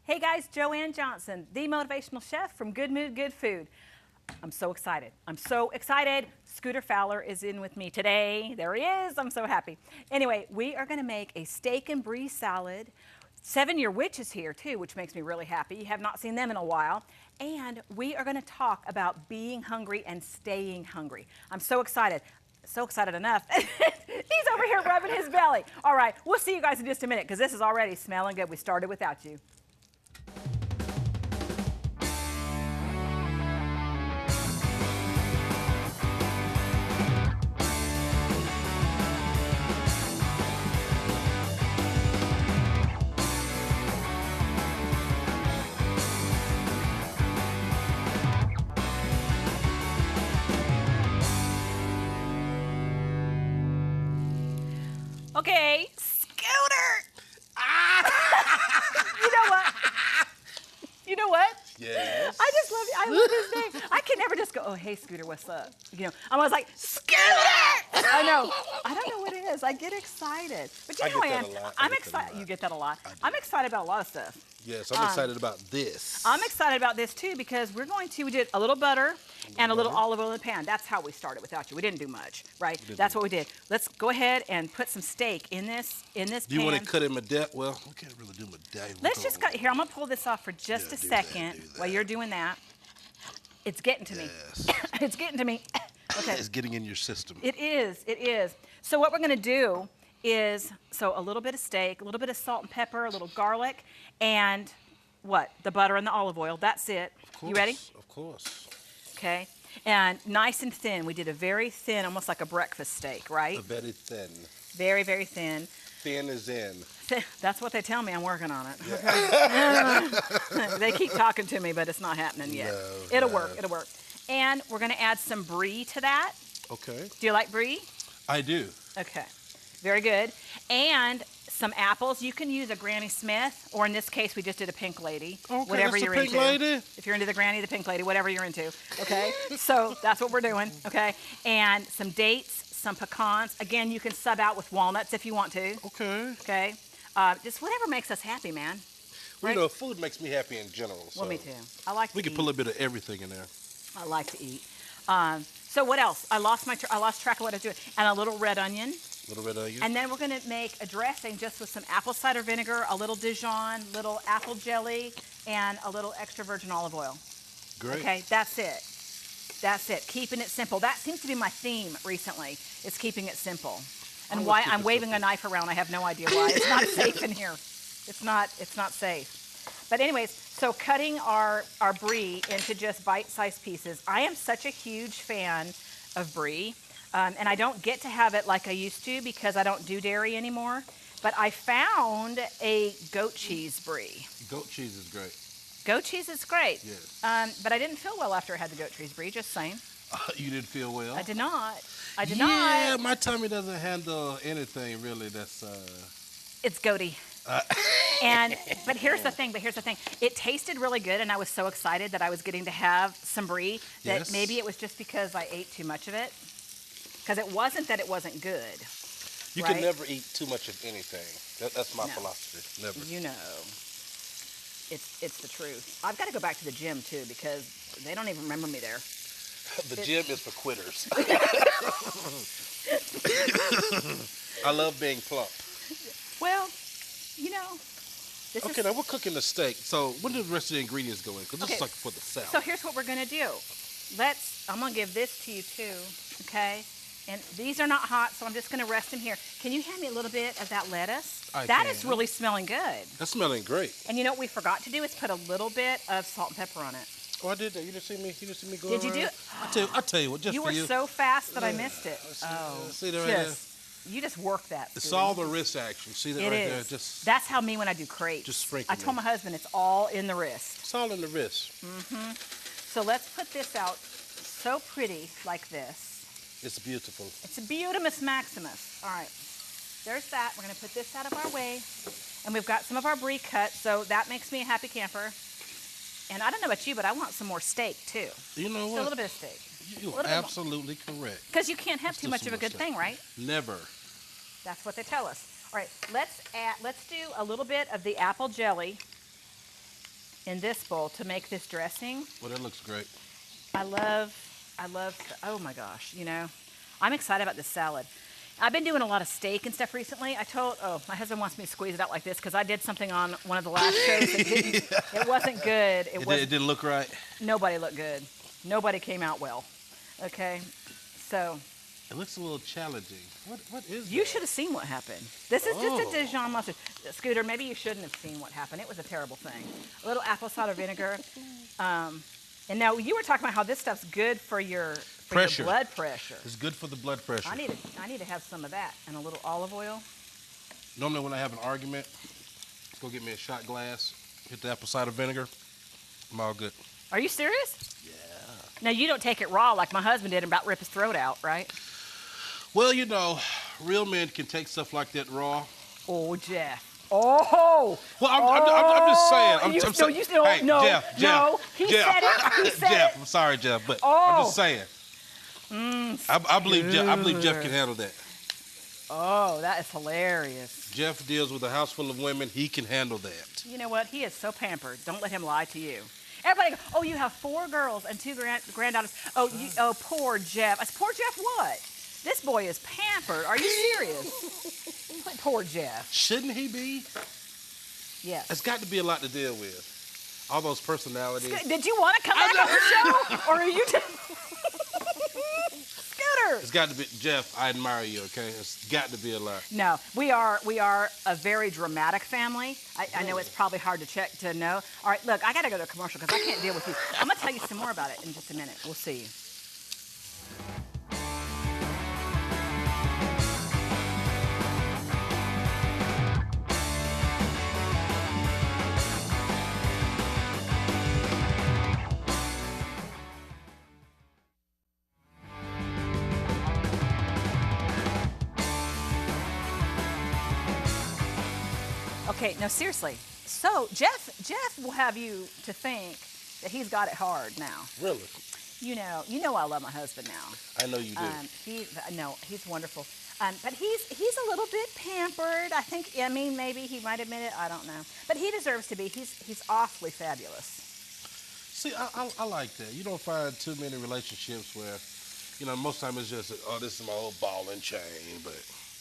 Hey guys, Joanne Johnson, the motivational chef from Good Mood, Good Food. I'm so excited. I'm so excited. Scooter Fowler is in with me today. There he is. I'm so happy. Anyway, we are going to make a steak and brie salad. 7-Year Witch is here too, which makes me really happy. You have not seen them in a while. And we are going to talk about being hungry and staying hungry. I'm so excited. So excited enough. He's over here rubbing his belly. All right, we'll see you guys in just a minute because this is already smelling good. We started without you. Okay, Scooter. You know what? You know what? Yes. I just love you. I love his name. I can never just go, oh, hey, Scooter, what's up? You know, I'm always like, Scooter! I know. I don't know what it is. I get excited. But you I know get I that am. a lot. I'm excited. You get that a lot. I'm excited about a lot of stuff. Yes, I'm excited about this. I'm excited about this too because we did a little butter and a little olive oil in the pan. That's how we started without you. We didn't do much, right? That's what we did. Let's go ahead and put some steak in this pan. Do you want to cut it medallion? Well, we can't really do medallion. Let's just cut here. I'm gonna pull this off for just Yeah, a do that, second do that. while you're doing that. It's getting to me. Yes. It's getting to me. Okay. It's getting in your system. It is. It is. So what we're gonna do is a little bit of steak, a little bit of salt and pepper, a little garlic, and what? The butter and the olive oil. That's it. Of course, You ready? Of course. Okay. And nice and thin. We did a very thin, almost like a breakfast steak, right? Very thin. Very, very thin. Thin is in. That's what they tell me. I'm working on it. Okay? They keep talking to me, but it's not happening yet. No, It'll no. work. It'll work. And we're going to add some brie to that. Okay. Do you like brie? I do. Okay. Very good. And some apples. You can use a Granny Smith, or in this case, we just did a Pink Lady. Okay, Whatever that's a you're Pink into. Lady? If you're into the Granny, the Pink Lady, whatever you're into. Okay. So that's what we're doing. Okay. And some dates, some pecans. Again, you can sub out with walnuts if you want to. Okay. Okay. Just whatever makes us happy, man. Well, Right? you know, food makes me happy in general. So Well, me too. I like to we can eat. put a little bit of everything in there. I like to eat. So what else? I lost track of what I was doing. And a little red onion. A little bit of onion. And then we're going to make a dressing just with some apple cider vinegar, a little Dijon, little apple jelly, and a little extra virgin olive oil. Great. Okay, that's it. That's it. Keeping it simple. That seems to be my theme recently. Is keeping it simple. And love why keeping I'm it waving simple. a knife around, I have no idea why. It's not safe in here. It's not safe. But anyways, so cutting our brie into just bite-sized pieces. I am such a huge fan of brie. And I don't get to have it like I used to because I don't do dairy anymore. But I found a goat cheese brie. Goat cheese is great. Goat cheese is great. Yes. But I didn't feel well after I had the goat cheese brie, just saying. You didn't feel well? I did not. I did Yeah, not. my tummy doesn't handle anything really that's... It's goaty. But here's the thing. It tasted really good, and I was so excited that I was getting to have some brie that Yes. maybe it was just because I ate too much of it. Because it wasn't that it wasn't good. You Right? can never eat too much of anything. That's my No. philosophy. Never. You know, it's the truth. I've got to go back to the gym too because they don't even remember me there. The gym is for quitters. I love being plump. Well, you know, this Okay, is. now we're cooking the steak. So when do the rest of the ingredients go in? Because this Okay, is like for the salad. So here's what we're gonna do. I'm gonna give this to you too, okay? And these are not hot, so I'm just gonna rest them here. Can you hand me a little bit of that lettuce? I That can. is really smelling good. That's smelling great. And you know what we forgot to do is put a little bit of salt and pepper on it. Oh, I did that. You didn't see me. You didn't see me go Did you around? do it? I tell you what. Just You for were you. so fast that I Yeah. missed it. Oh, See that right there? you just work that. It's Scooter. all the wrist action. See that It right is. there? Just That's how me when I do crepes. Just sprinkle I told it. my husband it's all in the wrist. it's all in the wrist. So let's put this out so pretty like this. It's beautiful. It's a beautimus maximus. All right, there's that. We're gonna put this out of our way. And we've got some of our brie cut, so that makes me a happy camper. And I don't know about you, but I want some more steak too. You know Just what? a little bit of steak. You're little bit more. absolutely correct. Because you can't have Let's too do much some of a more good steak. thing, right? Never. That's what they tell us. All right, let's do a little bit of the apple jelly in this bowl to make this dressing. Well, that looks great. I love, oh my gosh, I'm excited about this salad. I've been doing a lot of steak and stuff recently. My husband wants me to squeeze it out like this because I did something on one of the last shows that it wasn't good. It didn't look right. Nobody looked good. Nobody came out well. Okay, so. It looks a little challenging. What is You that? should have seen what happened. This is just a Dijon mustard. Scooter, maybe you shouldn't have seen what happened. It was a terrible thing. A little apple cider vinegar. And now you were talking about how this stuff's good for your blood pressure. It's good for the blood pressure. I need to have some of that and a little olive oil. Normally when I have an argument, go get me a shot glass, hit the apple cider vinegar. I'm all good. Are you serious? Yeah. Now you don't take it raw like my husband did and about rip his throat out, right? Well, real men can take stuff like that raw. Oh, Jeff. Oh! Well, I'm just saying. I'm saying. No, Jeff, no. He Jeff, said it. He said Jeff, it. I'm sorry, Jeff, but I'm just saying. I believe Jeff can handle that. Oh, that is hilarious. Jeff deals with a house full of women. He can handle that. You know what? He is so pampered. Don't let him lie to you. Everybody goes, oh, you have 4 girls and 2 granddaughters. Oh, poor Jeff. I said, poor Jeff what? This boy is pampered. Are you serious? Poor Jeff. Shouldn't he be? Yes. It's got to be a lot to deal with. All those personalities. Did you want to come back on the show? Or are you just... Scooter. It's got to be, Jeff, I admire you, okay? It's got to be a lot. No, we are a very dramatic family. I know it's probably hard to know. All right, look, I got to go to a commercial because I can't deal with you. I'm going to tell you some more about it in just a minute. We'll see. Okay, no, seriously. So Jeff will have you to think that he's got it hard now. Really? You know I love my husband now. I know you do. He's wonderful. But he's a little bit pampered. Maybe he might admit it. I don't know. But he deserves to be. He's awfully fabulous. See, I like that. You don't find too many relationships where, most time it's just, oh, this is my old ball and chain, but...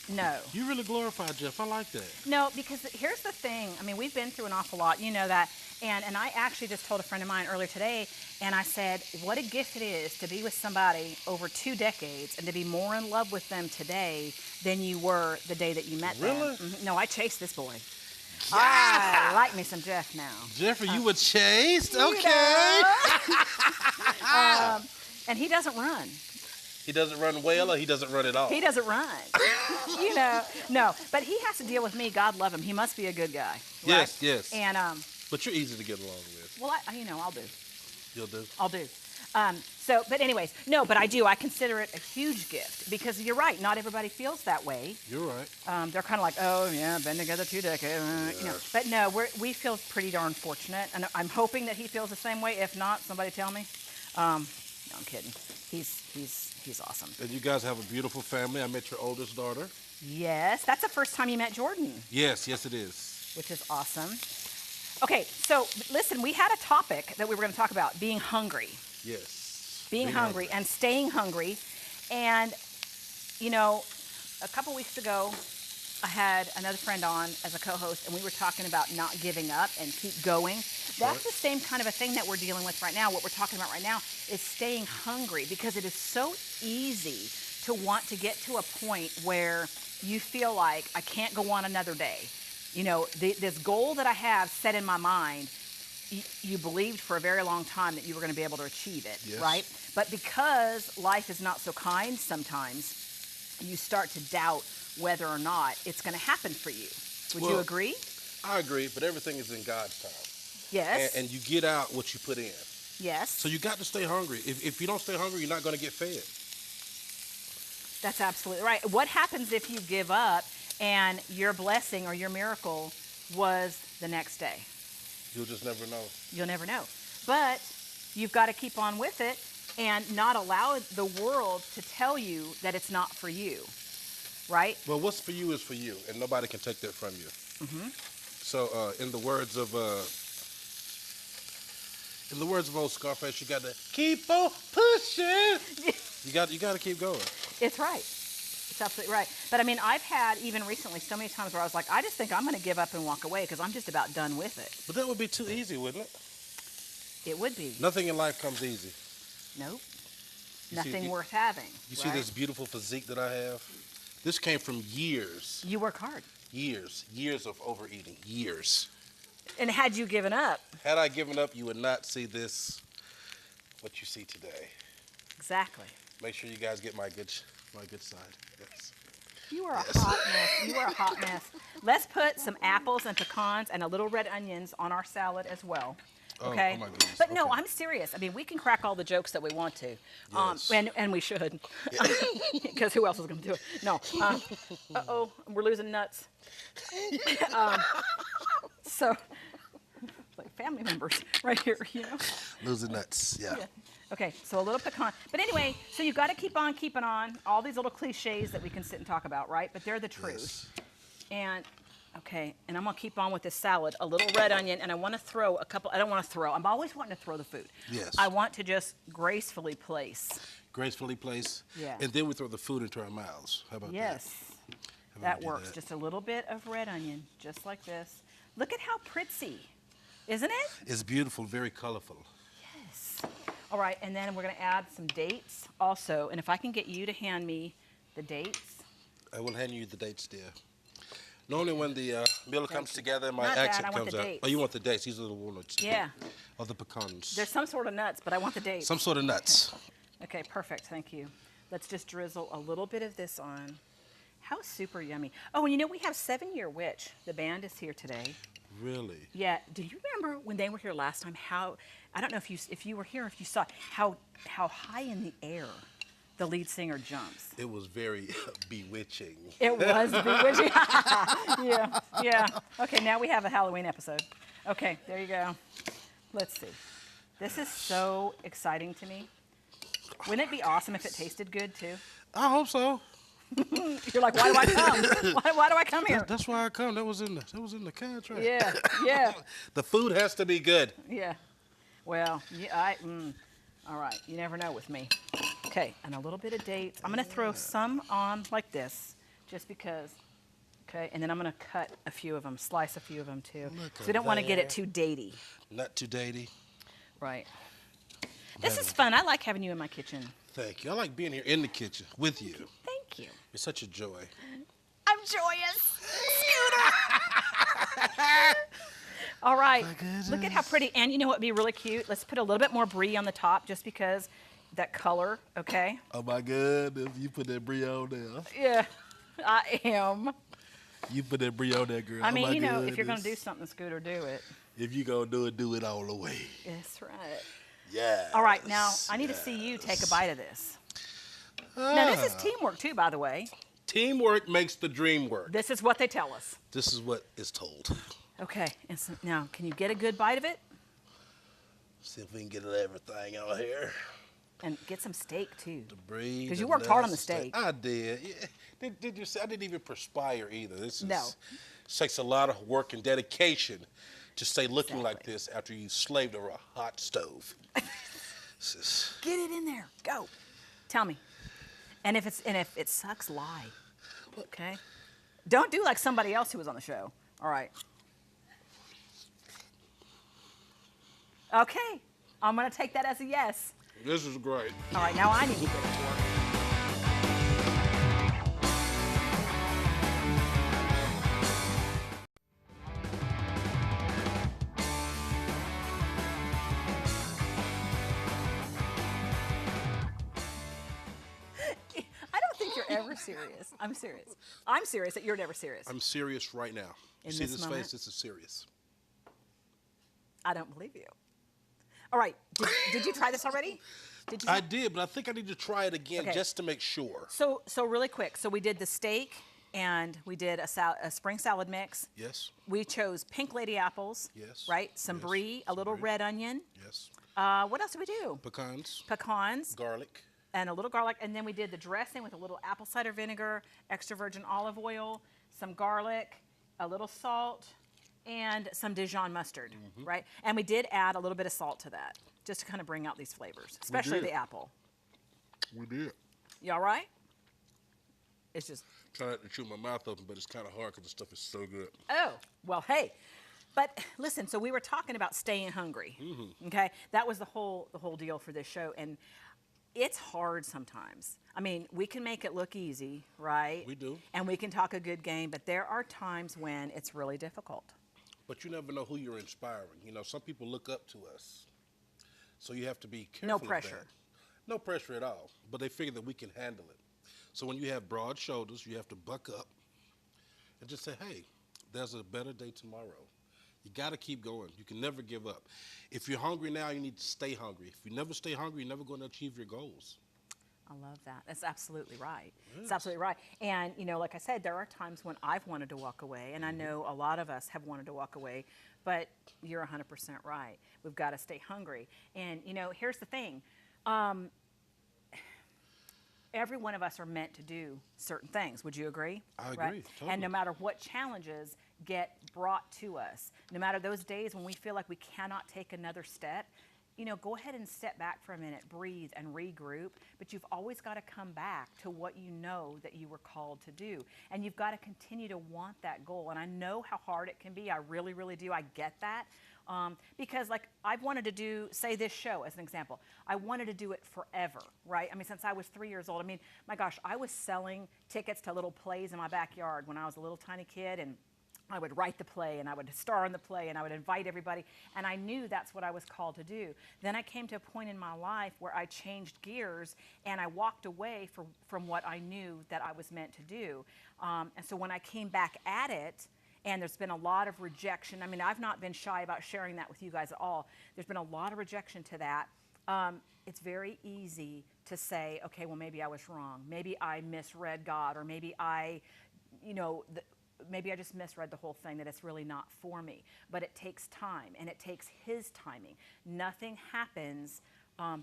No. You really glorify Jeff. I like that. No, because here's the thing. We've been through an awful lot. You know that. And I actually just told a friend of mine earlier today, and I said, what a gift it is to be with somebody over 2 decades and to be more in love with them today than you were the day that you met them. Really? Mm-hmm. No, I chased this boy. Yeah. I like me some Jeff now. Jeffrey, you were chased? Okay. And he doesn't run. He doesn't run well or he doesn't run at all? He doesn't run. No. But he has to deal with me. God love him. He must be a good guy. Right? Yes. And but you're easy to get along with. well, I'll do. You'll do? I'll do. But anyways, no, but I do. I consider it a huge gift because you're right. Not everybody feels that way. You're right. They're kind of like, oh yeah, been together 2 decades, But no, we feel pretty darn fortunate, and I'm hoping that he feels the same way. If not, somebody tell me. No, I'm kidding. He's awesome. And you guys have a beautiful family. I met your oldest daughter. Yes, that's the first time you met Jordan. Yes, it is. Which is awesome. Okay, so listen, we had a topic that we were going to talk about, being hungry. Yes. Being hungry and staying hungry. And, a couple weeks ago, I had another friend on as a co-host, and we were talking about not giving up and keep going. That's the same kind of a thing that we're dealing with right now. What we're talking about right now is staying hungry, because it is so easy to want to get to a point where you feel like I can't go on another day. This goal that I have set in my mind, you believed for a very long time that you were going to be able to achieve it, yes. Right? But because life is not so kind sometimes, you start to doubt whether or not it's going to happen for you. Would you agree? I agree, but everything is in God's time. Yes. And you get out what you put in. Yes. So you got to stay hungry. If you don't stay hungry, you're not going to get fed. That's absolutely right. What happens if you give up and your blessing or your miracle was the next day? You'll just never know. You'll never know. But you've got to keep on with it and not allow the world to tell you that it's not for you, right? Well, what's for you is for you, and nobody can take that from you. Mm-hmm. So in the words of In the words of old Scarface, you got to keep on pushing. You got to keep going. It's right. It's absolutely right. But I mean, I've had even recently so many times where I was like, I just think I'm going to give up and walk away because I'm just about done with it. But that would be too easy, wouldn't it? It would be. Nothing in life comes easy. Nope. You Nothing see, worth having. You see this beautiful physique that I have? This came from years. You work hard. Years of overeating. Years. And had you given up? Had I given up, you would not see this, what you see today. Exactly. Make sure you guys get my good side. Yes. You are a hot mess. You are a hot mess. Let's put some apples and pecans and a little red onions on our salad as well. Okay. Oh my goodness. But no, Okay. I'm serious. I mean, we can crack all the jokes that we want to, Yes. and we should, because who else is going to do it? No. Uh-oh, we're losing nuts. So, like family members right here, you know. Losing nuts. Yeah. Okay, so a little pecan. But anyway, so you've got to keep on keeping on. All these little cliches that we can sit and talk about, right? But they're the truth. Yes. And okay, and I'm gonna keep on with this salad. A little red onion, and I want to throw a couple. I don't want to throw. I'm always wanting to throw the food. Yes. I want to just gracefully place. Gracefully place. Yeah. And then we throw the food into our mouths. How about Yes, that? How about that we do works. that? Just a little bit of red onion, just like this. Look at how pretty, isn't it? It's beautiful, very colorful. Yes. All right, and then we're gonna add some dates also. And if I can get you to hand me the dates. I will hand you the dates, dear. Normally when the meal comes together, my Not that, accent I want comes the out. dates. Oh, you want the dates? These are the walnuts. Yeah. Or the pecans. There's some sort of nuts, but I want the dates. Some sort of nuts. Okay, perfect. Thank you. Let's just drizzle a little bit of this on. How super yummy. Oh, and you know, we have 7 Year Witch. The band is here today. Really? Yeah. Do you remember when they were here last time? How, I don't know if you were here, if you saw how high in the air the lead singer jumps. It was very bewitching. It was bewitching. Yeah, yeah. Okay, now we have a Halloween episode. Okay, there you go. Let's see. This is so exciting to me. Wouldn't it be awesome if it tasted good too? I hope so. You're like, why do I come? Why do I come here? That's why I come. That was in the contract. Yeah, yeah, The food has to be good. yeah. Well, yeah, all right. You never know with me. Okay, and a little bit of dates. I'm gonna throw some on like this, just because. Okay, and then I'm gonna cut a few of them, slice a few of them too. Look So we at don't want to get it that. too datey. Not too datey. Right. This is fun. I like having you in my kitchen. Thank you. I like being here in the kitchen with you. Thank you. It's such a joy. I'm joyous. Scooter. All right. Look at how pretty. And you know what would be really cute? Let's put a little bit more brie on the top just because that color, okay? Oh my goodness. You put that brie on there. Yeah, I am. You put that brie on there, girl. I Oh mean, my you know, if you're going to do goodness. something, Scooter, do it. If you're going to do it all the way. That's right. Yeah. All right, now I need to see you take a bite of this. Now, this is teamwork too, by the way. Teamwork makes the dream work. This is what they tell us. This is what is told. Okay, and so now, can you get a good bite of it? See if we can get everything out here. And get some steak too. The brie. 'Cause the you worked hard on nuts, the steak. I did. Yeah. Did you see? I didn't even perspire either. This is. No. This takes a lot of work and dedication to stay looking like Exactly. this after you slaved over a hot stove. This is. Get it in there. Go. Tell me. And if it sucks, lie. Okay? Don't do like somebody else who was on the show. All right. Okay. I'm going to take that as a yes. This is great. All right, now I need to get to work. I don't think you're ever serious. I'm serious. I'm serious that you're never serious. I'm serious right now. You In see this this moment? face? This is serious. I don't believe you. All right, did you try this already? Did you? I did, but I think I need to try it again Okay. just to make sure. So really quick. So we did the steak, and we did a spring salad mix. Yes. We chose pink lady apples. Yes. Right. Some Yes. brie, a Some little brie. red onion. Yes. What else did we do? Pecans. Pecans Garlic. and a little garlic, and then we did the dressing with a little apple cider vinegar, extra virgin olive oil, some garlic, a little salt, and some Dijon mustard, right? And we did add a little bit of salt to that, just to kind of bring out these flavors, especially did. the apple. We did. You all right? It's just, Try not to chew my mouth open, but it's kind of hard because the stuff is so good. oh, well, hey. But listen, so we were talking about staying hungry, okay? That was the whole deal for this show, and it's hard sometimes. I mean, we can make it look easy, right? We do. And we can talk a good game, but there are times when it's really difficult. But you never know who you're inspiring. You know, some people look up to us. So you have to be careful. No of pressure. that. No pressure at all. But they figure that we can handle it. So when you have broad shoulders, you have to buck up and just say, hey, there's a better day tomorrow. You got to keep going. You can never give up. If you're hungry now, you need to stay hungry. If you never stay hungry, you're never going to achieve your goals. I love that. That's absolutely right. Yes. It's absolutely right. And, you know, like I said, there are times when I've wanted to walk away, and I know a lot of us have wanted to walk away, but you're 100% right. We've got to stay hungry. And, you know, here's the thing. Every one of us are meant to do certain things. Would you agree? I Right? agree, totally. And no matter what challenges get brought to us, no matter those days when we feel like we cannot take another step, you know, go ahead and step back for a minute, breathe and regroup, but you've always got to come back to what you know that you were called to do. And you've got to continue to want that goal. And I know how hard it can be. I really, really do. I get that. Because like I've wanted to do, say this show as an example, I wanted to do it forever, right? I mean, since I was 3 years old, I mean, my gosh, I was selling tickets to little plays in my backyard when I was a little tiny kid, and I would write the play and I would star in the play and I would invite everybody, and I knew that's what I was called to do. Then I came to a point in my life where I changed gears and I walked away from what I knew that I was meant to do. And so when I came back at it, and there's been a lot of rejection. I mean, I've not been shy about sharing that with you guys at all. There's been a lot of rejection to that. It's very easy to say, okay, well, maybe I was wrong. Maybe I misread God, or maybe I, you know, maybe I just misread the whole thing, that it's really not for me. But it takes time, and it takes His timing. Nothing happens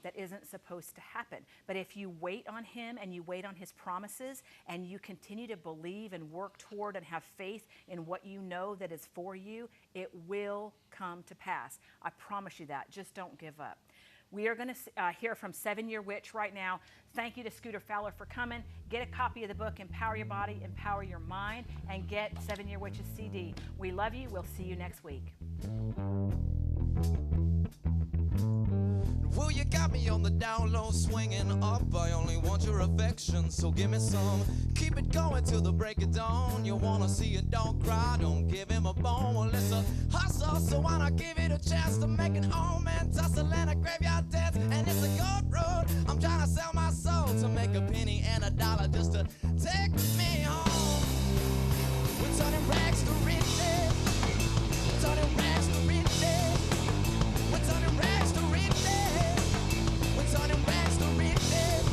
that isn't supposed to happen. But if you wait on Him and you wait on His promises and you continue to believe and work toward and have faith in what you know that is for you, it will come to pass. I promise you that. Just don't give up. We are going to hear from 7-Year Witch right now. Thank you to Scooter Fowler for coming. Get a copy of the book, Empower Your Body, Empower Your Mind, and get 7-Year Witch's CD. We love you. We'll see you next week. Well, you got me on the down low, swinging up. I only want your affection, so give me some. Keep it going till the break of dawn. You wanna see it, don't cry, don't give him a bone. Well, it's a hustle, so why not give it a chance to make it home and tussle in a graveyard dance? And it's a good road. I'm trying to sell my soul to make a penny and a dollar just to take me home. We're turning rags to riches, turning rags to riches. We're turning rags to riches. Turning rags to riches.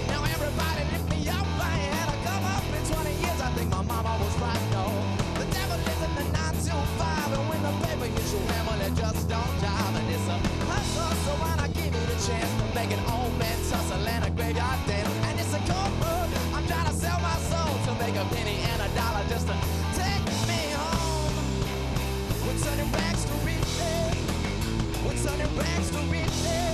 Now everybody lift me up. I ain't had a come up in 20 years. I think my mama was right, though. The devil is in the 925, and when the paper hits your hammer, it just don't jive. And it's a hustle, so why not give it a chance to make it home and tussle and a graveyard dance? And it's a cold road. I'm trying to sell my soul to make a penny and a dollar just to take me home. We're turning rags to riches. We're turning rags to riches.